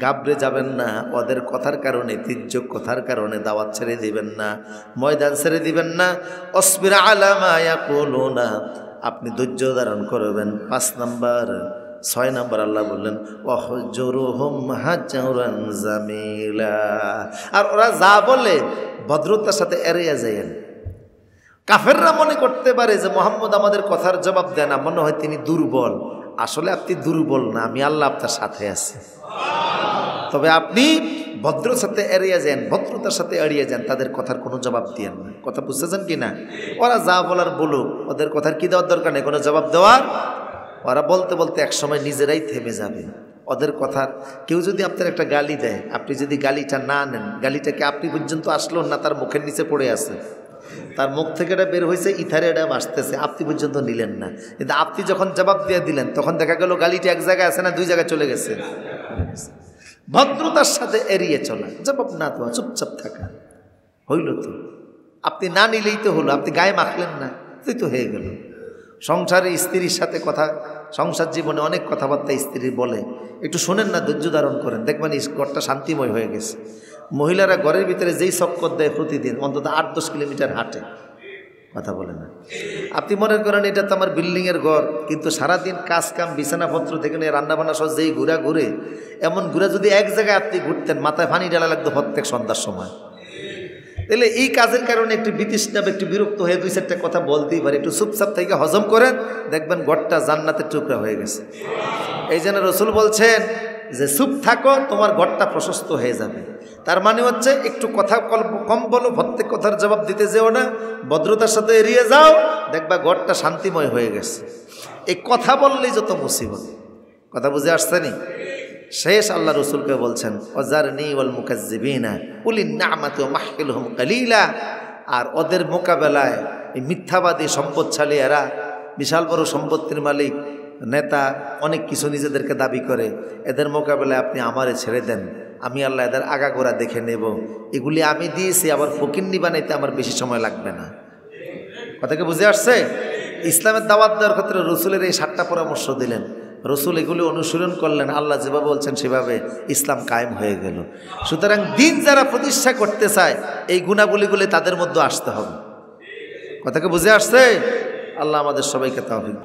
গাবড়ে যাবেন না, ওদের কথার কারণে, তির্যক কথার কারণে দাওয়াত ছেড়ে দিবেন না, ময়দান ছেড়ে দিবেন না। অসবির আলা মা ইয়াকুলুনা, আপনি ধৈর্য ধারণ করবেন। 5 নম্বর, 6 নম্বর আল্লাহ বললেন, ওয়াহজুরুহুম হাজরান জামিলা, আর ওরা যা বলে ভদ্রতার সাথে এড়িয়ে যায়েন। কাফেররা মনে করতে পারে যে মোহাম্মদ আমাদের কথার জবাব দেয় না, মনে হয় তিনি দুর্বল। আসলে আপনি দুর্বল না, আমি আল্লাহ আপনার সাথে আছি। তবে আপনি ভদ্রতার সাথে এড়িয়ে যান, ভদ্রতার সাথে এড়িয়ে যান, তাদের কথার কোনো জবাব দিয়েন না। কথা বুঝতেছেন কি না? ওরা যা বলার বলুক, ওদের কথার কি দেওয়ার দরকার নেই, কোনো জবাব দেওয়ার। ওরা বলতে বলতে একসময় নিজেরাই থেমে যাবে। ওদের কথার, কেউ যদি আপনার একটা গালি দেয়, আপনি যদি গালিটা না নেন, গালিটাকে আপনি পর্যন্ত আসলো না, তার মুখের নিচে পড়ে আছে, তার মুখ থেকে এটা বের হয়েছে, ইথারে এটা আসতেছে, আপনি পর্যন্ত নিলেন না। কিন্তু আপনি যখন জবাব দিয়ে দিলেন, তখন দেখা গেল গালিটা এক জায়গায় আছে না, 2 জায়গায় চলে গেছে। ভদ্রতার সাথে এড়িয়ে চলা, জবাব না দেওয়া, চুপচাপ থাকা, হইল তো। আপনি না নিলেই তো হলো, আপনি গায়ে মাখলেন না, তুই তো হয়ে গেল। সংসারে স্ত্রীর সাথে কথা, সংসার জীবনে অনেক কথাবার্তা স্ত্রী বলে, একটু শোনেন না, ধৈর্য ধারণ করেন, দেখবেন এই ঘরটা শান্তিময় হয়ে গেছে। মহিলারা ঘরের ভিতরে যেই চক্কর দেয় প্রতিদিন, অন্তত 8-10 কিলোমিটার হাঁটে, কথা বলে না। আপনি মনে করেন এটা তো আমার বিল্ডিংয়ের ঘর, কিন্তু সারাদিন কাজ কাম, বিছানাপত্র থেকে নিয়ে রান্নাবান্না সহ যেই ঘুরে, এমন ঘুরে যদি এক জায়গায় আপনি ঘুরতেন, মাথায় পানি ঢালা লাগতো প্রত্যেক সন্ধ্যার সময়। তাহলে এই কাজের কারণে একটু বিতৃষ্ণা, একটু বিরক্ত হয়ে 2-4টা কথা বলতেই পারে। একটু চুপচাপ থেকে হজম করেন, দেখবেন ঘরটা জান্নাতের টুকরা হয়ে গেছে। এই জন্য রসুল বলছেন যে চুপ থাকো, তোমার ঘরটা প্রশস্ত হয়ে যাবে। তার মানে হচ্ছে একটু কথা কম বলো, প্রত্যেক কথার জবাব দিতে যেও না, ভদ্রতার সাথে এড়িয়ে যাও, দেখবা ঘরটা শান্তিময় হয়ে গেছে। এই কথা বললেই যত মুসিবত। কথা বুঝে আসছে নি? শেষ আল্লাহ রসুলকে বলছেন, ওয়াজারনি ওয়াল মুকাজ্জিবিনা উলিন নি'মাতি ওয়া মাহকিলহুম কালিলা, আর ওদের মোকাবেলায় এই মিথ্যাবাদী সম্পদশালী এরা, বিশাল বড় সম্পত্তির মালিক, নেতা, অনেক কিছু নিজেদেরকে দাবি করে, এদের মোকাবেলায় আপনি আমারে ছেড়ে দেন, আমি আল্লাহ এদের আগাগোড়া দেখে নেব। এগুলি আমি দিয়েছি, আবার ফকিন্নি বানাইতে আমার বেশি সময় লাগবে না। কথাকে বুঝে আসছে? ইসলামের দাওয়াত দেওয়ার ক্ষেত্রে রসুলের এই 7টা পরামর্শ দিলেন। রসুল এগুলি অনুসরণ করলেন, আল্লাহ যেভাবে বলছেন সেভাবে ইসলাম কায়েম হয়ে গেল। সুতরাং দিন যারা প্রতিষ্ঠা করতে চায়, এই গুণাবলীগুলি তাদের মধ্যে আসতে হবে। কথাকে বুঝে আসছে? আল্লাহ আমাদের সবাইকে তৌফিক।